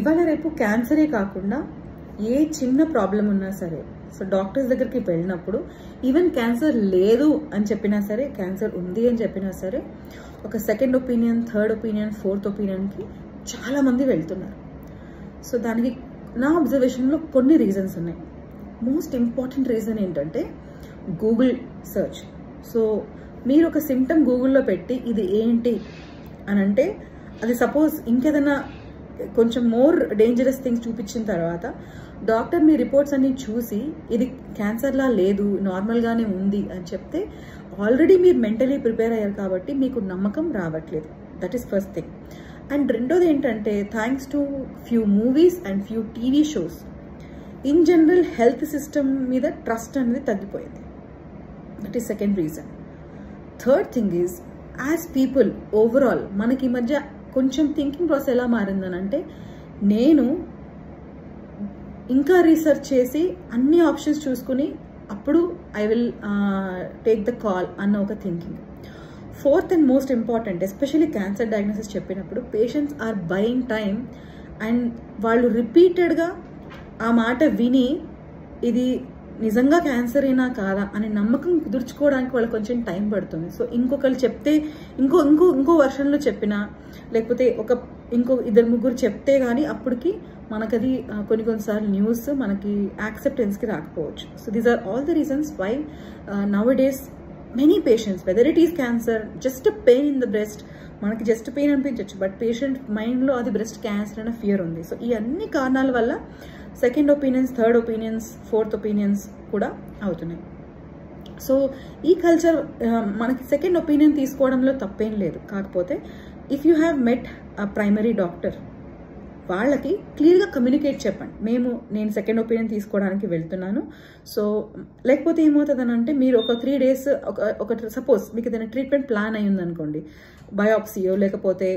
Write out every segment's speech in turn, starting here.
ఇవాళ రేపు క్యాన్సరే కాకుండా ఏ చిన్న ప్రాబ్లం ఉన్నా సరే, సో డాక్టర్స్ దగ్గరికి వెళ్ళినప్పుడు ఈవెన్ క్యాన్సర్ లేదు అని చెప్పినా సరే, క్యాన్సర్ ఉంది అని చెప్పినా సరే, ఒక second opinion, third opinion, fourth ఒపీనియన్కి చాలామంది వెళ్తున్నారు. సో దానికి నా అబ్జర్వేషన్లో కొన్ని రీజన్స్ ఉన్నాయి. మోస్ట్ ఇంపార్టెంట్ రీజన్ ఏంటంటే గూగుల్ సర్చ్. సో మీరు ఒక సిమ్టమ్ గూగుల్లో పెట్టి ఇది ఏంటి అని అంటే, అది సపోజ్ ఇంకేదైనా కొంచెం మోర్ డేంజరస్ థింగ్స్ చూపించిన తర్వాత డాక్టర్ మీ రిపోర్ట్స్ అన్ని చూసి ఇది క్యాన్సర్లా లేదు, నార్మల్గానే ఉంది అని చెప్తే ఆల్రెడీ మీరు మెంటలీ ప్రిపేర్ అయ్యారు కాబట్టి మీకు నమ్మకం రావట్లేదు. That is first thing. And రెండోది ఏంటంటే, thanks to few movies and few TV shows in general health system మీద ట్రస్ట్ అనేది తగ్గిపోయింది. That is second reason. Third thing is, as people overall మనకి ఈ మధ్య కొంచెం థింకింగ్ ప్రాసెస్ ఎలా మారిందనంటే, నేను ఇంకా రీసెర్చ్ చేసి అన్ని ఆప్షన్స్ చూసుకుని అప్పుడు I will take the call అన్న ఒక thinking. Fourth and most important, especially cancer diagnosis చెప్పినప్పుడు patients are buying time and వాళ్ళు రిపీటెడ్గా ఆ మాట విని ఇది నిజంగా క్యాన్సర్ అయినా కాదా అని నమ్మకం కుదుర్చుకోవడానికి వాళ్ళకి కొంచెం టైం పడుతుంది. సో ఇంకొకరు చెప్తే ఇంకో వర్షన్లో చెప్పినా, లేకపోతే ఇంకో ఇద్దరు ముగ్గురు చెప్తే కానీ అప్పటికి మనకది కొన్నిసార్లు న్యూస్ మనకి యాక్సెప్టెన్స్కి రాకపోవచ్చు. So these are all the reasons why nowadays many patients, whether it is cancer, just pain in the breast, మనకి జస్ట్ పెయిన్ అనిపించవచ్చు, బట్ పేషెంట్ మైండ్లో అది బ్రెస్ట్ క్యాన్సర్ అనే ఫియర్ ఉంది. సో ఈ అన్ని కారణాల వల్ల second opinions, third opinions, fourth opinions కూడా అవుతున్నాయి. సో ఈ కల్చర్ మనకి సెకండ్ ఒపీనియన్ తీసుకోవడంలో తప్పేం లేదు. కాకపోతే if you have met a primary doctor, వాళ్ళకి క్లియర్గా కమ్యూనికేట్ చెప్పండి, నేను సెకండ్ ఒపీనియన్ తీసుకోవడానికి వెళ్తున్నాను. సో లేకపోతే ఏమవుతుంది అంటే, మీరు ఒక 3 days ఒక సపోజ్ మీకు ఏదైనా ట్రీట్మెంట్ ప్లాన్ అయ్యింది అనుకోండి, బయాప్సీయో లేకపోతే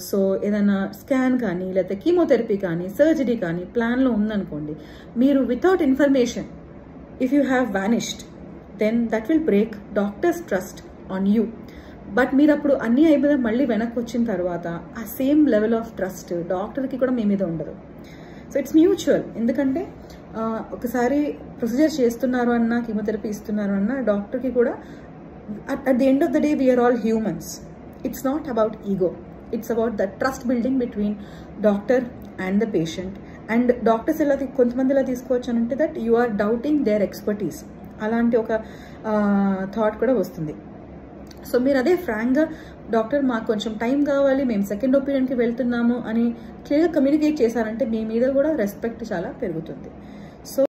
సో ఏదైనా స్కాన్ కానీ, లేకపోతే కీమోథెరపీ కానీ, సర్జరీ కానీ ప్లాన్లో ఉందనుకోండి, మీరు without information if you have vanished, then that will break doctor's trust on you. But మీరు అప్పుడు అన్నీ అయిపోయినా మళ్ళీ వెనక్కి వచ్చిన తర్వాత ఆ సేమ్ లెవెల్ ఆఫ్ ట్రస్ట్ డాక్టర్కి కూడా మీ మీద ఉండదు. So it's mutual. ఎందుకంటే ఒకసారి ప్రొసీజర్ చేస్తున్నారు అన్నా, కీమోథెరపీ ఇస్తున్నారు అన్నా, డాక్టర్కి కూడా at the end of the day we're all humans. It's not about ego, it's about the trust building between doctor and the patient. And doctors కొంతమంది ఎలా తీసుకోవచ్చు అని అంటే, that you are doubting their expertise, అలాంటి ఒక thought కూడా వస్తుంది. So మీరు అదే ఫ్రాంక్గా, డాక్టర్ మాకు కొంచెం టైం కావాలి, మేము సెకండ్ ఒపీనియన్కి వెళ్తున్నాము అని క్లియర్గా కమ్యూనికేట్ చేశారంటే మీ మీద కూడా రెస్పెక్ట్ చాలా పెరుగుతుంది.